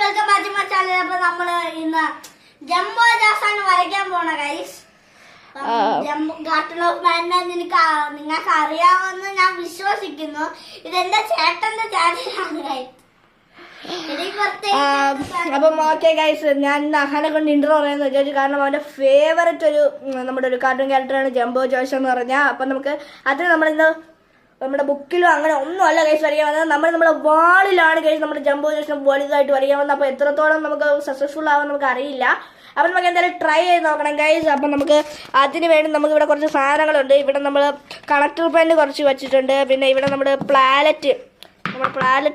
Welcome back to my channel. അപ്പൊ നമ്മള് ഇന്ന് ജംബോ ജാസാണ് വരയ്ക്കാൻ പോണ ഗൈസ്. ഗാർട്ടൺ ഓഫ് മാൻമാൻ നിങ്ങൾക്ക് അറിയാമെന്ന് ഞാൻ വിശ്വസിക്കുന്നു. ഇതെന്റെ ചേട്ടന്റെ ചാനലാണ് ഗൈസ്. അപ്പം ഓക്കെ ഗൈസ്, ഞാൻ അഹനെ കൊണ്ട് ഇന്റർവ്യൂ പറയാന്ന് വിചാരിച്ചു. കാരണം അവന്റെ ഫേവററ്റ് ഒരു നമ്മുടെ ഒരു കാർട്ടൂൺ ക്യാരക്ടറാണ് ജംബോ ജോഷ് എന്ന് പറഞ്ഞാൽ. അപ്പം നമുക്ക് അത് നമ്മളിന്ന് നമ്മുടെ ബുക്കിലും അങ്ങനെ ഒന്നും അല്ല ഗൈസ് വരയ്ക്കാൻ വന്നത്. നമ്മുടെ വാളിലാണ് ഗൈസ് നമ്മുടെ ജംബോ ജോഷിനെ വലുതായിട്ട് വരയ്ക്കാൻ വന്നത്. അപ്പോൾ എത്രത്തോളം നമുക്ക് സക്സസ്ഫുൾ ആവാൻ നമുക്ക് അറിയില്ല. അപ്പം നമുക്ക് എന്തായാലും ട്രൈ ചെയ്ത് നോക്കണം ഗൈസ്. അപ്പം നമുക്ക് അതിന് വേണ്ടി നമുക്ക് ഇവിടെ കുറച്ച് സാധനങ്ങളുണ്ട്. ഇവിടെ നമ്മൾ കളക്ടർ പെൻ കുറച്ച് വെച്ചിട്ടുണ്ട്. പിന്നെ ഇവിടെ നമ്മുടെ പ്ലാനറ്റ്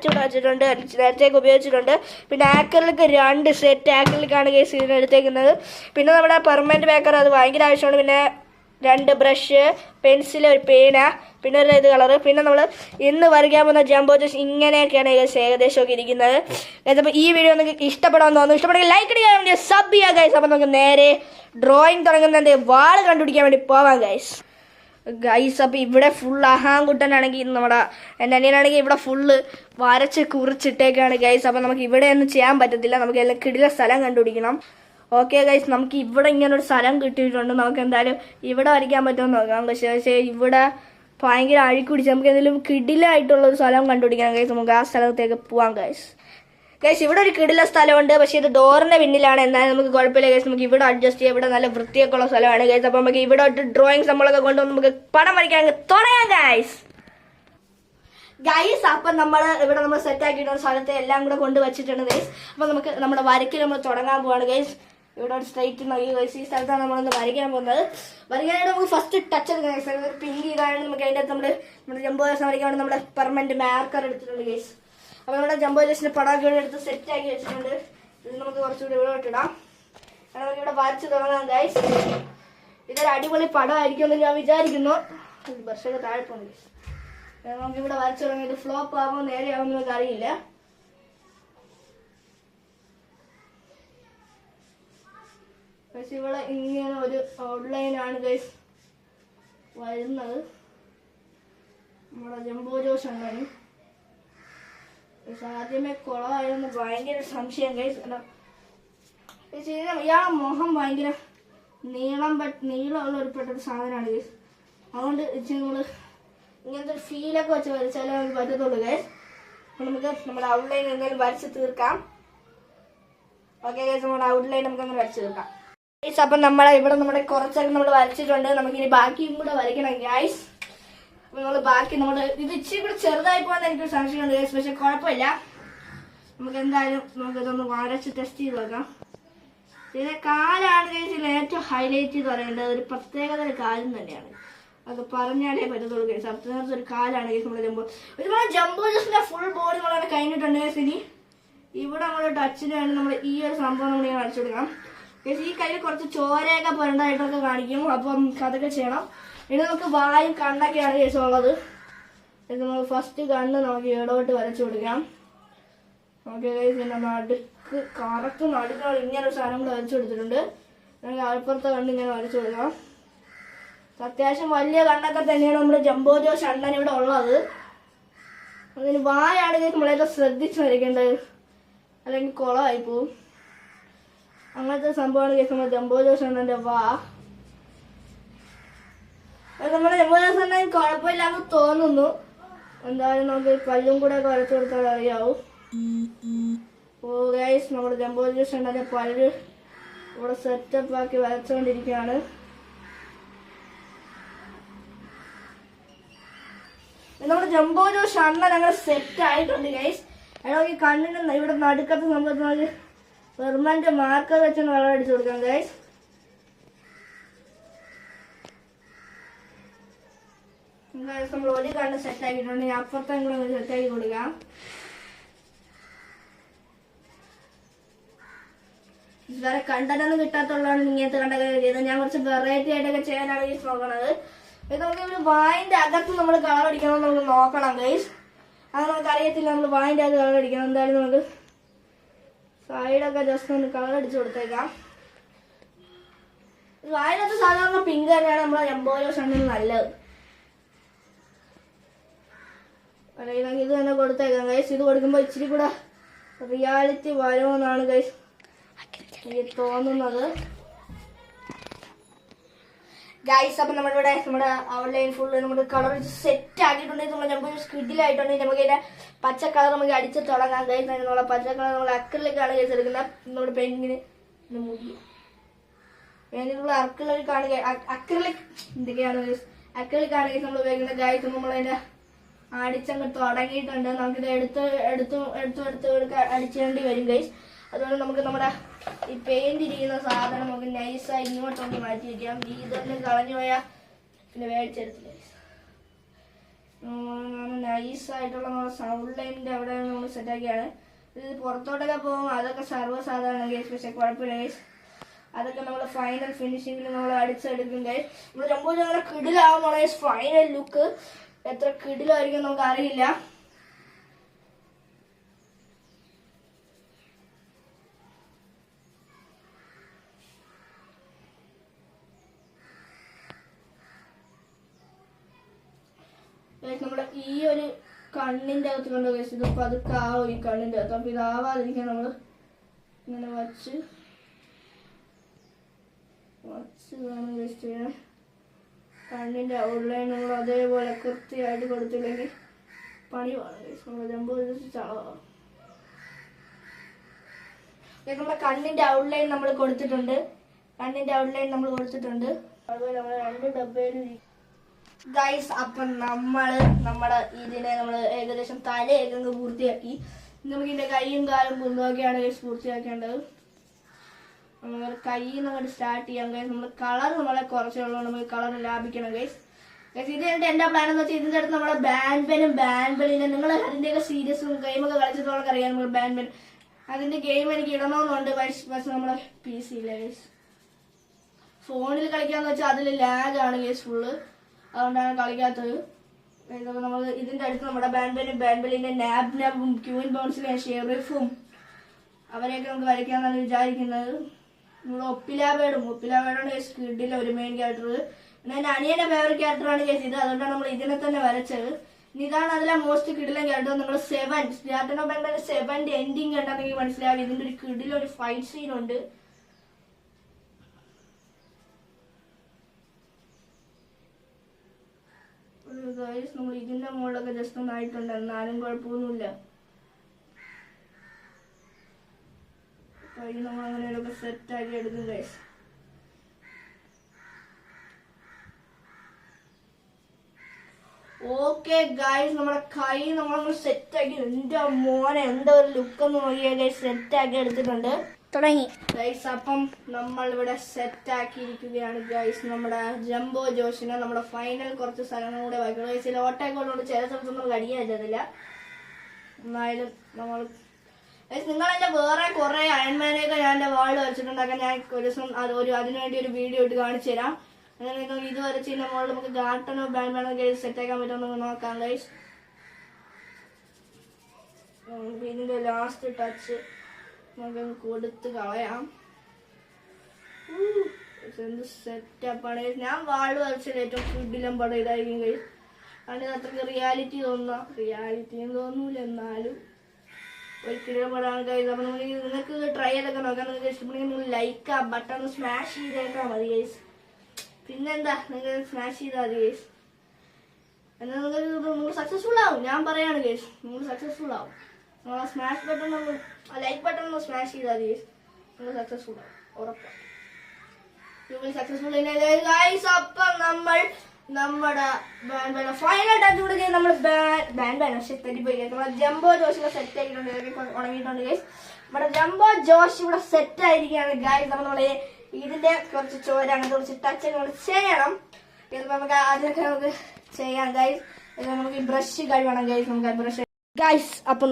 ഇവിടെ വെച്ചിട്ടുണ്ട്, നേരത്തേക്ക് ഉപയോഗിച്ചിട്ടുണ്ട്. പിന്നെ ആക്രിലിക്ക് 2 സെറ്റ് ആക്രിലിക്കാണ് ഗൈസ് ഇതിന് എടുത്തേക്കുന്നത്. പിന്നെ നമ്മുടെ പെർമനന്റ് പേപ്പർ അത് ഭയങ്കര ആവശ്യമാണ്. പിന്നെ 2 ബ്രഷ്, പെൻസിൽ, ഒരു പേന, പിന്നെ ഒരു ഇത് കളറ്. പിന്നെ നമ്മൾ ഇന്ന് വരയ്ക്കാൻ പോകുന്ന ജംബോ ജോഷ് ഇങ്ങനെയൊക്കെയാണ് ഗൈസ് ഏകദേശമൊക്കെ ഇരിക്കുന്നത്. അപ്പോൾ ഈ വീഡിയോ നിങ്ങൾക്ക് ഇഷ്ടപ്പെടാമെന്ന് തോന്നുന്നു. ഇഷ്ടപ്പെടുമെങ്കിൽ ലൈക്ക് അടിക്കാൻ വേണ്ടി സബ് ചെയ്യുക ഗൈസ്. അപ്പോൾ നമുക്ക് നേരെ ഡ്രോയിങ് തുടങ്ങുന്നതിൻ്റെ വാൾ കണ്ടുപിടിക്കാൻ വേണ്ടി പോവാം ഗൈസ്. അപ്പോൾ ഇവിടെ ഫുൾ അഹാൻകുട്ടനാണെങ്കിൽ നമ്മുടെ എൻ്റെ അനിയനാണെങ്കിൽ ഇവിടെ ഫുള്ള് വരച്ച് കുറിച്ചിട്ടേക്കാണ് ഗൈസ്. അപ്പോൾ നമുക്ക് ഇവിടെ ഒന്നും ചെയ്യാൻ പറ്റത്തില്ല. നമുക്ക് എല്ലാം കിടില സ്ഥലം കണ്ടുപിടിക്കണം. ഓക്കെ ഗൈസ്, നമുക്ക് ഇവിടെ ഇങ്ങനെ ഒരു സ്ഥലം കിട്ടിയിട്ടുണ്ട്. നമുക്ക് എന്തായാലും ഇവിടെ വരയ്ക്കാൻ പറ്റുമെന്ന് നോക്കാം. പക്ഷേ ഇവിടെ ഭയങ്കര അഴിക്കുടിച്ച് നമുക്ക് എന്തെങ്കിലും കിടിലായിട്ടുള്ള ഒരു സ്ഥലം കണ്ടുപിടിക്കണം ഗൈസ്. നമുക്ക് ആ സ്ഥലത്തേക്ക് പോവാം ഗൈസ്. ഇവിടെ ഒരു കിടില സ്ഥലമുണ്ട്. പക്ഷേ ഇത് ഡോറിന്റെ പിന്നിലാണ്. എന്നാലും നമുക്ക് കുഴപ്പമില്ല ഗൈസ്. നമുക്ക് ഇവിടെ അഡ്ജസ്റ്റ് ചെയ്യാം. ഇവിടെ നല്ല വൃത്തിയൊക്കെ ഉള്ള സ്ഥലമാണ് ഗൈസ്. അപ്പോൾ നമുക്ക് ഇവിടെ ഡ്രോയിങ് നമ്മളൊക്കെ കൊണ്ടുവന്ന് നമുക്ക് പടം വരയ്ക്കാൻ തുടങ്ങാം ഗൈസ്. അപ്പം ഇവിടെ നമ്മൾ സെറ്റ് ആക്കിയിട്ടുള്ള സ്ഥലത്തെ എല്ലാം കൂടെ കൊണ്ട് വെച്ചിട്ടുണ്ട് ഗൈസ്. അപ്പം നമുക്ക് നമ്മുടെ വരയ്ക്ക് നമ്മൾ തുടങ്ങാൻ പോവാണ് ഗൈസ്. ഇവിടെ ഒരു സ്ട്രൈറ്റ് നോക്കി ഗൈസ്. ഈ സ്ഥലത്താണ് നമ്മളൊന്ന് വരയ്ക്കാൻ പോകുന്നത്. വരയ്ക്കാനായിട്ട് നമുക്ക് ഫസ്റ്റ് ടച്ച് എടുക്കാം ഗൈസ്. പിങ്ക് ഇതാണ് നമുക്ക് അതിൻ്റെ അകത്ത് നമ്മുടെ ജംബോ ജോസ് വരയ്ക്കാൻ വേണ്ടി നമ്മുടെ പെർമനന്റ് മാർക്കർ എടുത്തിട്ടുണ്ട് ഗൈസ്. അപ്പോൾ നമ്മുടെ ജംബോ ജോസിന്റെ പടമൊക്കെ ഇവിടെ എടുത്ത് സെറ്റ് ആക്കി വെച്ചിട്ടുണ്ട്. ഇത് നമുക്ക് കുറച്ചുകൂടി ഇവിടെ ഇട്ടിടാം. നമുക്ക് ഇവിടെ വരച്ച് തുടങ്ങാം ഗൈസ്. ഇതൊരു അടിപൊളി പടമായിരിക്കുമെന്ന് ഞാൻ വിചാരിക്കുന്നു. ബർഷൊക്കെ താഴെ പോകുന്നു ഗൈസ്. നമുക്ക് ഇവിടെ വരച്ച് തുടങ്ങി. ഇത് ഫ്ലോപ്പ് ആകുമോ നേരെയാവുമെന്ന് നമുക്ക് അറിയില്ല. പക്ഷെ ഇവിടെ ഇങ്ങനെ ഒരു ഔട്ട്ലൈനാണ് ഗൈസ് വരുന്നത്. നമ്മുടെ ജംബോ ജോഷ് ഉണ്ടായി. പക്ഷെ ആദ്യമേ കുളമായിരുന്നു ഭയങ്കര സംശയം ഗൈസ്. ഇയാളെ മുഖം ഭയങ്കര നീളമുള്ള ഒരു പെട്ടൊരു സാധനമാണ് ഗൈസ്. അതുകൊണ്ട് നമ്മൾ ഇങ്ങനത്തെ ഒരു ഫീലൊക്കെ വെച്ച് വരച്ചാലേ നമുക്ക് പറ്റത്തുള്ളൂ ഗൈസ്. അപ്പോൾ നമുക്ക് നമ്മുടെ ഔട്ട്ലൈൻ എന്തായാലും വരച്ച് തീർക്കാം. ഓക്കെ ഗൈസ്, നമ്മുടെ ഔട്ട്ലൈൻ നമുക്ക് അങ്ങനെ വരച്ച് തീർക്കാം ഗൈസ്. അപ്പം ഇവിടെ കുറച്ചൊക്കെ നമ്മൾ വരച്ചിട്ടുണ്ട്. നമുക്കിനി ബാക്കിയും കൂടെ വരയ്ക്കണം ഗൈസ്. അപ്പോൾ നമ്മൾ ബാക്കി ഇത് ഇച്ചിരി കൂടെ ചെറുതായി പോകാൻ എനിക്കൊരു സംശയമുണ്ട് ഗൈസ്. പക്ഷെ കുഴപ്പമില്ല, നമുക്ക് എന്തായാലും നമുക്കിതൊന്ന് വരച്ച് ടെസ്റ്റ് ചെയ്ത് നോക്കാം. ഇതിന്റെ കാലാണ് ഗൈസ് ഏറ്റവും ഹൈലൈറ്റ് ചെയ്ത് പറയേണ്ടത്. ഒരു പ്രത്യേകത ഒരു കാലം തന്നെയാണ്. അത് പറഞ്ഞാലേ പറ്റത്തുള്ളൂ ഗൈസ്. അത്രയും ഒരു കാലാണ് ഗൈസ് നമ്മുടെ ഒരുപാട് ജംബോ ജോസിന്റെ ഫുൾ ബോഡി നമ്മളവിടെ കഴിഞ്ഞിട്ടുണ്ട് ഗൈസ്. ഇനി ഇവിടെ നമ്മുടെ ടച്ചിന് വേണ്ടി നമ്മൾ ഈ ഒരു സംഭവം നമ്മൾ വരച്ചു കൊടുക്കാം ഗൈസ്. ഈ കയ്യിൽ കുറച്ച് ചോരയൊക്കെ പുരണ്ടായിട്ടൊക്കെ കാണിക്കും. അപ്പം അതൊക്കെ ചെയ്യണം. ഇനി നമുക്ക് വായും കണ്ണൊക്കെയാണ് ഗൈസ് ഉള്ളത്. ഇത് നമുക്ക് ഫസ്റ്റ് കണ്ണ് നമുക്ക് ഇടോട്ട് വരച്ചു കൊടുക്കാം. ഓക്കെ ഗൈസ്, പിന്നെ നടുക്ക് കറക്റ്റ് നടുക്കാണ് ഇങ്ങനെ ഒരു സാധനം കൂടെ വരച്ചു കൊടുത്തിട്ടുണ്ട്. നമുക്ക് അപ്പുറത്തെ കണ്ണ് ഇങ്ങനെ വരച്ചു കൊടുക്കാം. അത്യാവശ്യം വലിയ കണ്ണൊക്കെ തന്നെയാണ് നമ്മുടെ ജംബോ ജോഷ് അണ്ണൻ ഇവിടെ ഉള്ളത്. അതിന് വായാണെങ്കിൽ നമ്മളേറ്റവും ശ്രദ്ധിച്ച് വരയ്ക്കേണ്ടത്, അല്ലെങ്കിൽ കുളമായി പോവും. അങ്ങനത്തെ സംഭവമാണ് കേൾക്കുമ്പോൾ ജംബോ ജോഷ് അണ്ണൻ്റെ വാ. നമ്മുടെ ജംബോ ജോഷ് അണ്ണൻ കുഴപ്പമില്ലാന്ന് തോന്നുന്നു. എന്തായാലും നമുക്ക് പല്ലും കൂടെ ഒക്കെ വരച്ചു കൊടുത്താൽ അറിയാവും. ഓ ഗൈസ്, നമ്മുടെ ജംബോ ജോഷ് അണ്ണൻ്റെ പല്ല് ഇവിടെ സെറ്റപ്പ് ആക്കി വരച്ചുകൊണ്ടിരിക്കുകയാണ്. നമ്മുടെ ജംബോ ജോഷ് അണ്ണൻ അങ്ങനെ സെറ്റ് ആയിട്ടുണ്ട് ഗൈസ്. ഈ കണ്ണിന് ഇവിടെ നടുക്കത്ത് നമുക്ക് പെർമനന്റ് മാർക്കർ വെച്ചാണ് വെള്ളം അടിച്ചു കൊടുക്കാം ഗൈസ്. നമ്മൾ ഒരു കണ്ണ് സെറ്റ് ആക്കിയിട്ടുണ്ട്. ഞാൻ അപ്പുറത്തും കൂടെ സെറ്റ് ആക്കി കൊടുക്കാം. വേറെ കണ്ടനൊന്നും കിട്ടാത്തുള്ളതാണ് ഇങ്ങനത്തെ കണ്ടൊക്കെ ചെയ്യുന്നത്. ഞാൻ കുറച്ച് വെറൈറ്റി ആയിട്ടൊക്കെ ചെയ്യാനാണ് ഗൈസ് നോക്കണത്. ഇത് നമുക്ക് ഇവിടെ വായിന്റെ അകത്ത് നമ്മൾ കളർ അടിക്കണം നമുക്ക് നോക്കണം ഗൈസ്. അത് നമുക്ക് അറിയത്തില്ല. നമ്മൾ വായിന്റെ അകത്ത് കളർ അടിക്കണം. എന്തായാലും നമുക്ക് സൈഡൊക്കെ ജസ്റ്റ് ഒന്ന് കളർ അടിച്ചു കൊടുത്തേക്കാം. വായിനകത്ത് സാധാരണ പിങ്ക് തന്നെയാണ് നമ്മളെ ജംബോ ജോഷ് അണ്ണന് നല്ലത്. അല്ലെങ്കിൽ ഇത് തന്നെ കൊടുത്തേക്കാം ഗൈസ്. ഇത് കൊടുക്കുമ്പോൾ ഇച്ചിരി കൂടെ റിയാലിറ്റി വരുമെന്നാണ് ഗൈസ് എനിക്ക് തോന്നുന്നത്. ഗൈസ് അപ്പം നമ്മളിവിടെ നമ്മുടെ ഔട്ട്ലൈൻ ഫുള്ള് നമ്മുടെ കളർ സെറ്റ് ആക്കിയിട്ടുണ്ടെങ്കിൽ നമ്മൾ നമുക്ക് സ്കിഡിലായിട്ടുണ്ടെങ്കിൽ നമുക്ക് ഇതിന്റെ പച്ച കളർ നമുക്ക് അടിച്ച് തുടങ്ങാം ഗൈസ്. അതിനുള്ള പച്ച കളർ നമ്മൾ അക്രിലിക്കാണ് ഗൈസ് എടുക്കുന്നത്. നമ്മുടെ പെയിന്റിങ്ങിന് മുടി പെയിന്റിനുള്ള അക്രിലിക് എന്തൊക്കെയാണ് ഗൈസ്, അക്രിലിക്കാണ് ഗൈസ് നമ്മൾ ഉപയോഗിക്കുന്നത്. ഗൈസ് നമ്മളതിന്റെ അടിച്ചങ്ങ് തുടങ്ങിയിട്ടുണ്ട്. നമുക്കിത് എടുത്ത് അടിച്ചേണ്ടി വരും ഗൈസ്. അതുകൊണ്ട് നമുക്ക് നമ്മുടെ ഈ പെയിന്റ് ഇരിക്കുന്ന സാധനം നമുക്ക് നൈസായി ഇങ്ങോട്ടൊന്ന് മാറ്റി വയ്ക്കാം. ഈ ഇതൊന്നും കളഞ്ഞു പോയാൽ പിന്നെ മേടിച്ചെടുത്തില്ല. നൈസായിട്ടുള്ള നമ്മുടെ സൗണ്ട് ലൈനിന്റെ അവിടെ നമ്മൾ സെറ്റാക്കിയാണ്. ഇത് പുറത്തോട്ടൊക്കെ പോകുമ്പോൾ അതൊക്കെ സർവ്വസാധാരണ ഗൈസ്, പക്ഷെ കുഴപ്പമില്ല ഗൈസ്. അതൊക്കെ നമ്മൾ ഫൈനൽ ഫിനിഷിങ്ങിൽ നമ്മൾ അടിച്ചെടുക്കും ഗൈസ്. നമ്മൾ സംഭവം ഞങ്ങളുടെ കിടിലാവുമ്പോൾ ഗൈസ് ഫൈനൽ ലുക്ക് എത്ര കിടിലായിരിക്കും നമുക്ക് അറിയില്ല. നമ്മുടെ ഈ ഒരു കണ്ണിന്റെ അകത്ത് കണ്ടു ഗൈസ്, ഇത് പതുക്കെ ആവും ഈ കണ്ണിന്റെ അകത്ത്. അപ്പൊ ഇതാവാതിരിക്കാൻ നമ്മൾ ഇങ്ങനെ വച്ച് വേണം ഗൈസ് ചെയ്യാൻ. കണ്ണിന്റെ ഔട്ട്ലൈൻ നമ്മൾ അതേപോലെ കൃത്യമായിട്ട് കൊടുത്തില്ലെങ്കിൽ പണി വേണം ഗൈസ്. നമ്മൾ ജമ്പോ ചളവാകും. നമ്മുടെ കണ്ണിന്റെ ഔട്ട്ലൈൻ നമ്മൾ കൊടുത്തിട്ടുണ്ട്. അതുപോലെ നമ്മൾ 2 ഡബ്ബയിൽ ഗൈസ്. അപ്പം നമ്മുടെ ഇതിനെ നമ്മൾ ഏകദേശം തലയൊക്കെ പൂർത്തിയാക്കി. നമുക്ക് ഇതിന്റെ കൈയും കാലും പുറത്തൊക്കെയാണ് ഗൈസ് പൂർത്തിയാക്കേണ്ടത്. നമ്മൾ കൈ നമ്മൾ സ്റ്റാർട്ട് ചെയ്യാം ഗൈസ്. നമ്മൾ കളർ നമ്മളെ കുറച്ചുള്ളതുകൊണ്ട് നമുക്ക് കളർ ലാഭിക്കണം ഗൈസ്. ഗൈസ് ഇത് കഴിഞ്ഞിട്ട് എന്റെ പ്ലാൻ എന്ന് വെച്ചാൽ ഇതിന്റെ അടുത്ത് നമ്മുടെ ബാൻബെലിനെ നിങ്ങൾ അതിന്റെയൊക്കെ സീരിയസും ഗെയിമൊക്കെ കളിച്ചിട്ടുള്ളവർക്ക് അറിയാം. നമ്മൾ ബാൻബെൻ അതിന്റെ ഗെയിം എനിക്ക് ഇടണമെന്നുണ്ട്. പക്ഷെ നമ്മളെ PC ഇല്ല ഗൈസ്. ഫോണിൽ കളിക്കാന്ന് വെച്ചാൽ അതിൽ ലാഗാണ് ഗൈസ് ഫുള്ള്. അതുകൊണ്ടാണ് കളിക്കാത്തത്. നമ്മൾ ഇതിന്റെ അടുത്ത് നമ്മുടെ ബാൻബെലിന്റെ നാബും ക്യൂൻ ബൗൺസിലെ ഷെറിഫും അവരെയൊക്കെ നമുക്ക് വരയ്ക്കാന്നാണ് വിചാരിക്കുന്നത്. നമ്മുടെ ഒപ്പിലാബേഡാണ് സ്കിഡിലെ ഒരു മെയിൻ ക്യാരക്ടർ. പിന്നെ എന്റെ അനിയന്റെ ഫേവറേറ്റ് ക്യാരക്ടറാണ് ഇത്. അതുകൊണ്ടാണ് നമ്മൾ ഇതിനെ തന്നെ വരച്ചത്. ഇതാണ് അതിലെ മോസ്റ്റ് കിടിലൻ ക്യാരക്ടർ. നമ്മൾ 7 സ്റ്റാർട്ടൻ ഓഫ് ബാൻബെലിന്റെ 7ന്റെ എൻഡിങ് കണ്ടെങ്കിൽ മനസ്സിലാവും ഇതിന്റെ ഒരു കിടിലൊരു ഫൈറ്റ് സീൻ ഉണ്ട്. നമ്മൾ ഇതിന്റെ മുകളിലൊക്കെ ജസ്റ്റ് ഒന്നായിട്ടുണ്ട്, എന്നാലും കുഴപ്പമൊന്നുമില്ല. നമ്മൾ അങ്ങനെയൊക്കെ സെറ്റ് ആക്കി എടുക്കും ഗൈസ്. ഓക്കെ ഗൈസ്, നമ്മുടെ കൈ നമ്മൾ സെറ്റ് ആക്കി. എന്റെ മോനെ എന്താ ഒരു ലുക്ക് എന്ന് നോക്കിയാ ഗൈസ്, സെറ്റ് ആക്കി എടുത്തിട്ടുണ്ട്. തുടങ്ങി ഗൈസ്. അപ്പം നമ്മൾ ഇവിടെ സെറ്റ് ആക്കിയിരിക്കുകയാണ് ഗൈസ് നമ്മുടെ ജംബോ ജോഷിനെ. നമ്മുടെ ഫൈനൽ കുറച്ച് സ്ഥലങ്ങൾ കൂടെ വായിക്കണം ഗൈസ്. ഓട്ടയൊക്കെ ചില സ്ഥലത്തൊന്നും കടിയാൻ പറ്റത്തില്ല. എന്നാലും നമ്മൾ ഗൈസ് നിങ്ങൾ എന്റെ വേറെ കുറെ അയൺമാനെയൊക്കെ ഞാൻ എന്റെ വാളിൽ വരച്ചിട്ടുണ്ടാക്കാൻ ഞാൻ ഒരു ദിവസം അതിനുവേണ്ടി ഒരു വീഡിയോ ഇട്ട് കാണിച്ചു തരാം. അങ്ങനെ നിങ്ങൾക്ക് ഇത് വരച്ചതിന്റെ മുകളിൽ നമുക്ക് ഗാർട്ടനോ ബാൻഡാനോ ഗൈസ് സെറ്റ് ആക്കാൻ പറ്റുമെന്ന് നോക്കാം ഗൈസ്. ഇതിന്റെ ലാസ്റ്റ് ടച്ച് നമുക്ക് കൊടുത്ത് കളയാം. എന്ത് സെറ്റപ്പാണ്. ഞാൻ വാള് വരച്ചത് ഏറ്റവും ഫുഡിലും പടം ഇതായിരിക്കും ഗൈസ്. അതിന് അത്രയ്ക്ക് റിയാലിറ്റി തോന്നൂല, എന്നാലും ഒരിക്കലും പടമാണ് ഗൈസ്. അപ്പൊ നിങ്ങൾക്ക് ട്രൈ ചെയ്തൊക്കെ നോക്കാം. നിങ്ങൾക്ക് ഇഷ്ടപ്പെടുന്നെങ്കിൽ നിങ്ങൾ ലൈക്ക് ആ ബട്ടൺ സ്മാഷ് ചെയ്തേക്കാൻ മതി ഗൈസ്. പിന്നെന്താ, നിങ്ങൾ സ്മാഷ് ചെയ്താൽ മതി ഗൈസ്. എന്നാൽ നിങ്ങൾ സക്സസ്ഫുൾ ആവും. ഞാൻ പറയാണ് ഗൈസ്, നിങ്ങൾ സക്സസ്ഫുൾ ആവും. സ്മാഷ് ബട്ടൺ ലൈക്ക് ബട്ടൺ ഒന്ന് സ്മാഷ് ചെയ്താൽ മതി ഗൈസ്. നിങ്ങൾ സക്സസ്ഫുൾ ആവും, ഉറപ്പാണ്. Successful guys. അപ്പം നമ്മൾ നമ്മുടെ ഫൈനൽ ടച്ച് കൂടെ ചെയ്ത് നമ്മൾ നമ്മുടെ ജംബോ ജോഷിനെ സെറ്റ് ആക്കിയിട്ടുണ്ട്. ഉണങ്ങിയിട്ടുണ്ട് ഗൈസ്. നമ്മുടെ ജംബോ ജോഷ് ഇവിടെ സെറ്റ് ആയിരിക്കുകയാണ് ഗൈസ്. അപ്പൊ നമ്മള് ഇതിന്റെ കുറച്ച് ചോര അങ്ങനത്തെ കുറച്ച് ടച്ച് നമ്മൾ ചെയ്യണം. നമുക്ക് അതിനൊക്കെ നമുക്ക് ചെയ്യാം ഗൈസ്. നമുക്ക് ബ്രഷ് കഴിവണം ഗൈസ്. നമുക്ക് ബ്രഷ് ഗൈസ്. അപ്പം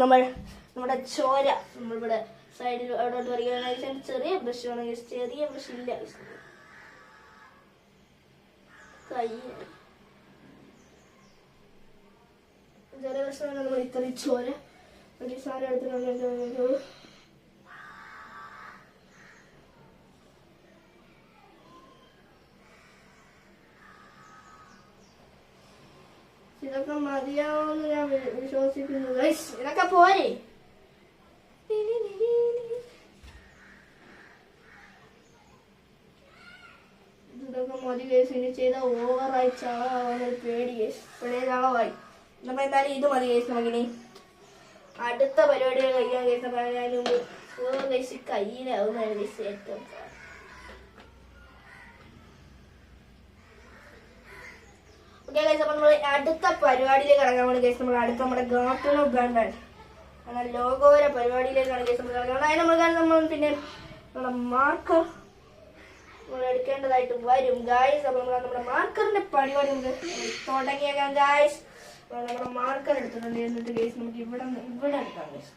നമ്മുടെ ചോര നമ്മളിവിടെ സൈഡിൽ എവിടോട്ട് വരികയാണ്. ചെറിയ ബ്രഷ് വേണം ഗൈസ്. ചെറിയ ബ്രഷ് ഇല്ല ഗൈസ്. ചെറിയ പ്രശ്നമാണ് നമ്മൾ ഇത്രയും ചോര ഒരു സാധനം എടുത്തിട്ടുണ്ട്. ഇതൊക്കെ മതിയാവുമെന്ന് ഞാൻ വിശ്വസിക്കുന്നു. ഇതൊക്കെ പോരെ. ഇനി ചെയ്ത ഓവറായി ചളമാവാനൊരു പേടി കേസ്. ഇപ്പോഴേ ചളമായി. നമ്മൾ എന്തായാലും ഇത് മതി കേസ്. നമുക്കിനി അടുത്ത പരിപാടികൾ കഴിക്കാൻ കേസ്. അതിന് മുമ്പ് കഴിച്ച് കയ്യിലാവുന്നതാണ് കേസ് ഏറ്റവും. ഓക്കെ കേസ്, അപ്പോൾ നമ്മൾ അടുത്ത പരിപാടിയിലേക്ക് കടക്കാൻ വേണ്ടി കേസ്. നമ്മൾ അടുത്ത നമ്മുടെ ഗാർട്ടൺ ഓഫ് ബ്രാൻഡാണ് അങ്ങനെ ലോകോപര പരിപാടിയിലേക്കാണ് കേസ് നമ്മൾ കിടക്കുന്നത്. അതിന് നമ്മൾ പിന്നെ നമ്മുടെ മാർക്കർ നമ്മൾ എടുക്കേണ്ടതായിട്ട് വരും ഗായ്സ്. അപ്പൊ നമ്മൾ നമ്മുടെ മാർക്കറിന്റെ പരിപാടി നമുക്ക് തുടങ്ങിയേക്കാം ഗായ്സ്. നമ്മുടെ മാർക്കർ എടുത്തിട്ടുണ്ട്. എന്നിട്ട് ഗൈസ് നമുക്ക് ഇവിടെ എടുക്കാം ഗൈസ്.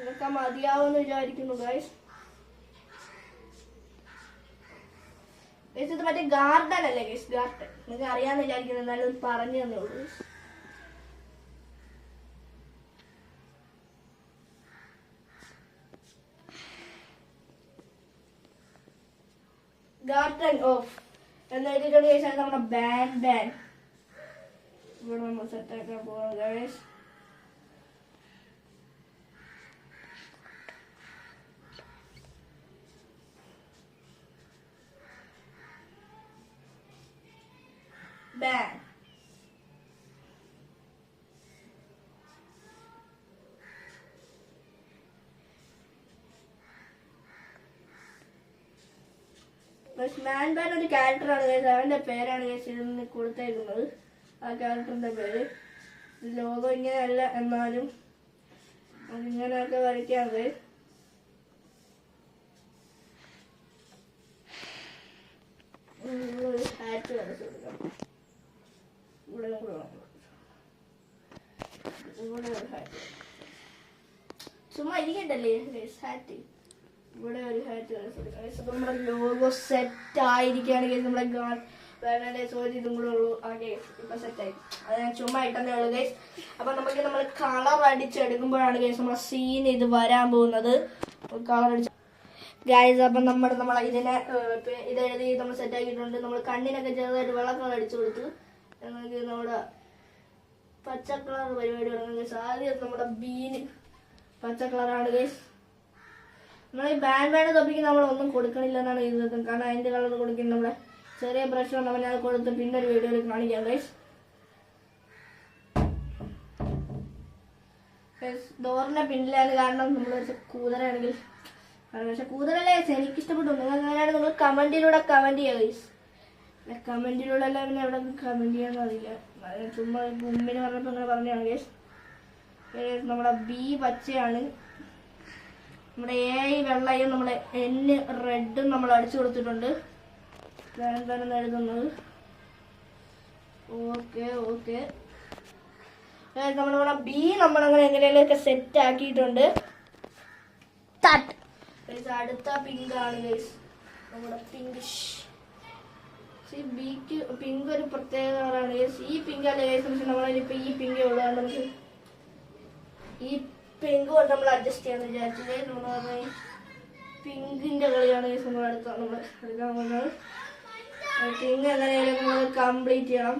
ഇതൊക്കെ മതിയാവുമെന്ന് വിചാരിക്കുന്നു ഗൈസ്. ഇത് മറ്റേ ഗാർഡൻ അല്ലേ ഗൈസ്? ഗാർഡൻ നിങ്ങൾക്ക് അറിയാന്ന് വിചാരിക്കുന്നു. എന്നാലും പറഞ്ഞു തന്നേ ഉള്ളൂ. ഗാർഡൻ ഓഫ് എന്ന് എഴുതിയിട്ടുള്ള ഗൈസ് നമ്മുടെ ബാൻ ഇവിടെ നമ്മൾ സെറ്റാക്കാൻ പോകണം ഗൈസ്. ബാൻ മാൻ ബാൻ ഒരു ക്യാരക്ടറാണ് ഗൈസ്. അവന്റെ പേരാണ് ഗൈസ് ഇതിന് കൊടുത്തേക്കുന്നത്. ആ ക്യാരക്ടറിന്റെ പേര്. ലോഗോ ഇങ്ങനെയല്ല, എന്നാലും അതിങ്ങനെയൊക്കെ വരയ്ക്കാം ഗൈസ്. ഒരു ഹാറ്റ് വരച്ച് കൊടുക്കാം. ഇവിടെ ഒരു ഹാറ്റ് ചുമ്മാ ഇരിക്കണ്ടല്ലേ ഹാറ്റ്. ഇവിടെ ഒരു ഹാറ്റ് വരച്ച് കൊടുക്കാം. നമ്മുടെ ലോഗോ സെറ്റ് ആയിരിക്കുകയാണ് ഗൈസ്. നമ്മുടെ വേറെ സോറി ഇതും കൂടെ ഉള്ളൂ. ഓക്കെ, ഇപ്പൊ സെറ്റായി. അത് ഞാൻ ചുമ്മാ ഇട്ടെന്നേ ഉള്ളൂ ഗൈസ്. അപ്പൊ നമുക്ക് നമ്മൾ കളർ അടിച്ചെടുക്കുമ്പോഴാണ് ഗൈസ് നമ്മുടെ സീൻ ഇത് വരാൻ പോകുന്നത്. കളർ അടിച്ച് ഗൈസ്. അപ്പം നമ്മളെ ഇതിനെ ഇതെഴുതി നമ്മൾ സെറ്റ് ആക്കിയിട്ടുണ്ട്. നമ്മൾ കണ്ണിനൊക്കെ ചെറുതായിട്ട് വെള്ള കളർ അടിച്ചു കൊടുത്തു. നമുക്ക് നമ്മുടെ പച്ച കളർ പരിപാടി തുടങ്ങും ഗൈസ്. ആദ്യം നമ്മുടെ ബീന് പച്ച കളറാണ് ഗൈസ്. നമ്മൾ ഈ ബാൻഡ് തൊപ്പിക്ക് നമ്മളൊന്നും കൊടുക്കണില്ല എന്നാണ് ചെയ്തത്. കാരണം അതിന്റെ കളർ കൊടുക്കുന്നത് നമ്മുടെ ചെറിയ ബ്രഷ് കൊണ്ട് നമ്മൾ അത് കൊടുത്ത് പിന്നെ ഒരു വീഡിയോയിൽ കാണിക്കാം ഗൈസ്. ഡോറിന്റെ പിന്നിലാണ്. കാരണം നമ്മൾ കൂതറയാണെങ്കിൽ പക്ഷെ കൂടുതലല്ലേ എനിക്ക് ഇഷ്ടപ്പെട്ടു. നിങ്ങൾ അങ്ങനെയാണ് നിങ്ങൾ കമന്റിലൂടെ കമന്റ് ചെയ്യുക ഗൈസ്. കമന്റിലൂടെ എല്ലാം പിന്നെ എവിടെ കമന്റ് ചെയ്യാന്ന് അറിയില്ല. ചുമ്മാ മുമ്പിന് പറഞ്ഞപ്പോ അങ്ങനെ പറഞ്ഞാണ് ഗൈസ്. നമ്മുടെ ബി പച്ചയാണ്, നമ്മുടെ എ വെള്ളയും നമ്മുടെ എൻ റെഡും നമ്മൾ അടിച്ചു കൊടുത്തിട്ടുണ്ട്. തന്നെ എഴുതുന്നത്. ഓക്കെ നമ്മുടെ ബി നമ്മളങ്ങനെ എങ്ങനെയൊക്കെ സെറ്റ് ആക്കിയിട്ടുണ്ട്. അടുത്ത പിങ്ക് ആണ് ഗൈസ്. നമ്മുടെ പിങ്കിഷ് ബിക്ക് പിങ്ക് ഒരു പ്രത്യേക കളറാണ് ഗൈസ്. ഈ പിങ്ക് അല്ല ഗൈസ്, പക്ഷെ നമ്മളിപ്പോ ഈ പിങ്കേ ഉള്ളൂ. നമുക്ക് ഈ പിങ്ക് കൊണ്ട് നമ്മൾ അഡ്ജസ്റ്റ് ചെയ്യാന്ന് വിചാരിച്ചത്. നമ്മൾ പറഞ്ഞ പിങ്കിന്റെ കളിയാണ് ഗൈസ് നമ്മൾ നമ്മൾ എടുക്കാൻ പോകുന്നത്. പിങ്ക് എങ്ങനെയായാലും നമ്മൾ കംപ്ലീറ്റ് ചെയ്യണം.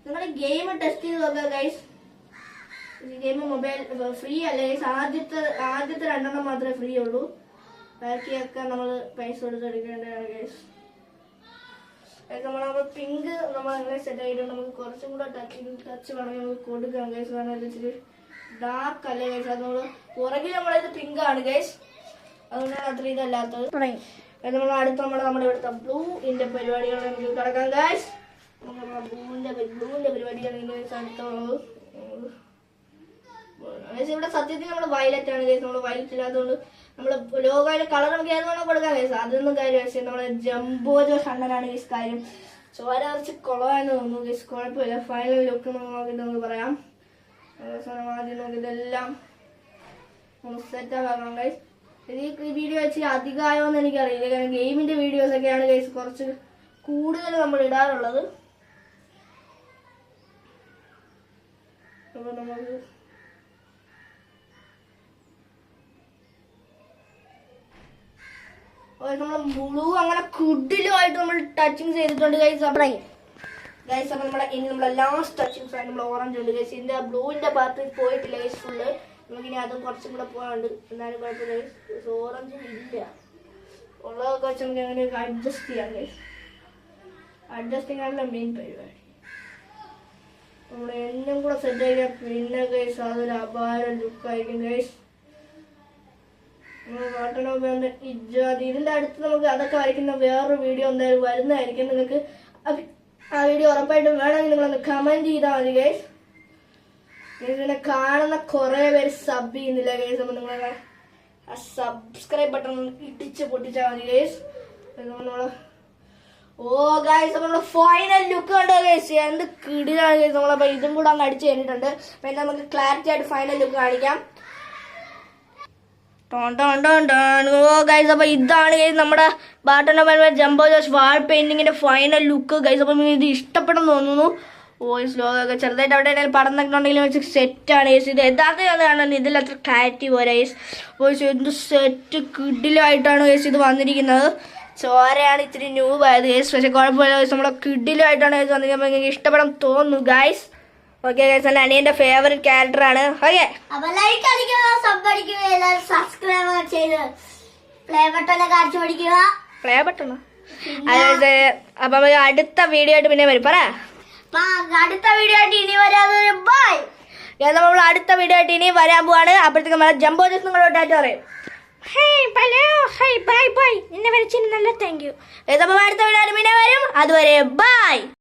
നിങ്ങളുടെ ഗെയിം ടെസ്റ്റ് ചെയ്ത് നോക്കുക ഗൈസ്. ഗെയിം മൊബൈൽ ഫ്രീ അല്ല ഗൈസ്. ആദ്യത്തെ 2 മാത്രമേ ഫ്രീ ഉള്ളൂ. ബാക്കിയൊക്കെ നമ്മൾ പൈസ കൊടുത്ത് എടുക്കേണ്ടതാണ് ഗൈസ്. നമ്മൾ പിങ്ക് നമ്മൾ അങ്ങനെ സെറ്റ് ആയിട്ട് നമുക്ക് കുറച്ചും കൂടെ ടച്ച് വേണമെങ്കിൽ നമുക്ക് കൊടുക്കാം ഗൈസ്. കാരണം ഇച്ചിരി ഡാർക്ക് അല്ലേ ഗൈസ്. അത് നമ്മൾ പുറകിൽ നമ്മളിത് പിങ്ക് ആണ് ഗൈസ്. അതുകൊണ്ടാണ് അത്ര ഇതല്ലാത്തത്. നമ്മൾ അടുത്ത് നമ്മുടെ ഇവിടുത്തെ ബ്ലൂവിന്റെ പരിപാടികൾ നമുക്ക് കിടക്കാം ഗൈസ്. ബ്ലൂവിന്റെ പരിപാടിയാണ് അടുത്തുള്ളത്. ഇവിടെ സത്യത്തിൽ നമ്മൾ വയലറ്റ് ആണ് കേസ്. നമ്മൾ വയലറ്റ് ഇല്ലാത്തതുകൊണ്ട് നമ്മൾ ലോകയിലെ കളർ നമുക്ക് ഏത് വേണം കൊടുക്കാൻ കേസ്. അതൊന്നും കാര്യം. പക്ഷേ നമ്മളെ ജംബോജോ ഷണ്ണനാണ് കേസ് കാര്യം. ചോര കുറച്ച് കുളമായെന്ന് തോന്നുന്നു കേസ്. കുഴപ്പമില്ല. ഫൈനൽ ലുക്ക് നോക്കിയിട്ട് നമുക്ക് പറയാം. അവസാനം ആദ്യം നോക്കി ഇതെല്ലാം സെറ്റാക്കാം ഗൈസ്. ഈ വീഡിയോ വെച്ച് അധികമായോന്ന് എനിക്കറിയില്ല. കാരണം ഗെയിമിന്റെ വീഡിയോസ് ഒക്കെയാണ് ഗൈസ് കുറച്ച് കൂടുതൽ നമ്മൾ ഇടാറുള്ളത്. അപ്പൊ നമുക്ക് നമ്മൾ ബ്ലൂ അങ്ങനെ കുഡിലുമായിട്ട് നമ്മൾ ടച്ചിങ് ചെയ്തിട്ടുണ്ട് ഗൈസ്. അപ്പൊ ഗൈസ് അപ്പൊ ഇനി നമ്മളെ ലാസ്റ്റ് ടച്ചിങ് ആയി നമ്മൾ ഓറഞ്ച് ഉണ്ട് ഗൈസ്. ഇതിന്റെ ബ്ലൂവിന്റെ പാർട്ട് പോയിട്ടില്ല ഗൈസ് ഫുള്ള്. നമുക്കിനി അതും കുറച്ചും കൂടെ പോകാനുണ്ട്. എന്നാലും കുഴപ്പമില്ല ഗൈസ്. ഓറഞ്ച് ഇല്ല, ഉള്ളതൊക്കെ വെച്ച് നമുക്ക് അങ്ങനെയൊക്കെ അഡ്ജസ്റ്റ് ചെയ്യാം ഗൈസ്. അഡ്ജസ്റ്റിംഗ് ആണല്ലോ മെയിൻ പരിപാടി. നമ്മൾ എന്നും കൂടെ സെറ്റ് ആക്കിയാൽ പിന്നെ ഗൈസ് അതൊരു അപാര ലുക്കായിരിക്കും ഗൈസ്. ഇതിന്റെ അടുത്ത് നമുക്ക് അതൊക്കെ വരയ്ക്കുന്ന വേറൊരു വീഡിയോ എന്തായാലും വരുന്നതായിരിക്കും. നിങ്ങൾക്ക് ആ വീഡിയോ ഉറപ്പായിട്ടും വേണമെങ്കിൽ നിങ്ങളൊന്ന് കമന്റ് ചെയ്താൽ മതി ഗൈസ്. ഇതിനെ കാണുന്ന കുറെ പേര് സബ് ചെയ്യുന്നില്ല ഗൈസ്. അപ്പൊ നിങ്ങളെ ആ സബ്സ്ക്രൈബ് ബട്ടൺ ഇടിച്ച് പൊട്ടിച്ചാൽ മതി ഗൈസ്. നമ്മള് ഗൈസ് അപ്പൊ നമ്മള് ഫൈനൽ ലുക്ക് കണ്ടോ ഗൈസ്. എന്ത് കിടിലാണ് ഗൈസ്. നമ്മളപ്പോ ഇതും കൂടെ അങ്ങ് അടിച്ച് കഴിഞ്ഞിട്ടുണ്ട്. പിന്നെ നമുക്ക് ക്ലാരിറ്റി ആയിട്ട് ഫൈനൽ ലുക്ക് കാണിക്കാം. ഗൈസ് അപ്പൊ ഇതാണ് ഗൈസ് നമ്മുടെ ബാട്ടൺ ജംബോ ജോഷ് വാൾ പെയിന്റിങ്ങിന്റെ ഫൈനൽ ലുക്ക് ഗൈസ്. അപ്പം ഇത് ഇഷ്ടപ്പെടുന്നു തോന്നുന്നു. സ്ലോഗൊക്കെ ചെറുതായിട്ട് അവിടെ പടന്നിട്ടുണ്ടെങ്കിലും വെച്ച് സെറ്റാണ് ഗൈസ്. ഇത് യഥാർത്ഥം കാണാൻ ഇതിൽ അത്ര ക്ലാരിറ്റി പോരാ ഗൈസ്. എന്ത് സെറ്റ് കിഡിലായിട്ടാണ് ഗൈസ് ഇത് വന്നിരിക്കുന്നത്. ചോരയാണ് ഇത്തിരി ന്യൂബായത് ഗൈസ്. പക്ഷെ കുഴപ്പമില്ല ഗൈസ്. നമ്മളെ കിഡിലായിട്ടാണ് ഗൈസ് വന്നിരിക്കുന്നത്. നിങ്ങൾക്ക് ഇഷ്ടപ്പെടാൻ തോന്നുന്നു ഗൈസ്. ഓക്കെ ഗൈസ് എന്റെ അനിയന്റെ ഫേവറേറ്റ് ക്യാരക്ടർ ആണ്. ഓക്കെ അപ്പൊ ലൈക്ക് അടിക്കുക, സബ് അടിക്കുക, എല്ലാവരും സബ്സ്ക്രൈബ് ചെയ്ത് പ്ലേ ബട്ടനെ കാണിച്ചു പഠിക്കുക. പ്ലേ ബട്ടണോ? അതായത് അപ്പൊ നമുക്ക് അടുത്ത വീഡിയോ ആയിട്ട് പിന്നെ വരും. പറ അടുത്ത വീഡിയോ ആയിട്ട് ഇനി വരാതെ ബൈ. നമ്മൾ അടുത്ത വീഡിയോ ആയിട്ട് ഇനി വരാൻ പോവാണ്. അപ്പോഴത്തേക്ക് നമ്മളെ ജംബോ ജോസ് നിങ്ങളോട് പറയും ബൈ ബൈ. എന്നെ വരച്ചതിന് നല്ല താങ്ക് യു. അടുത്ത വീഡിയോ ആയിട്ട് പിന്നെ വരും. അതുവരെ ബൈ.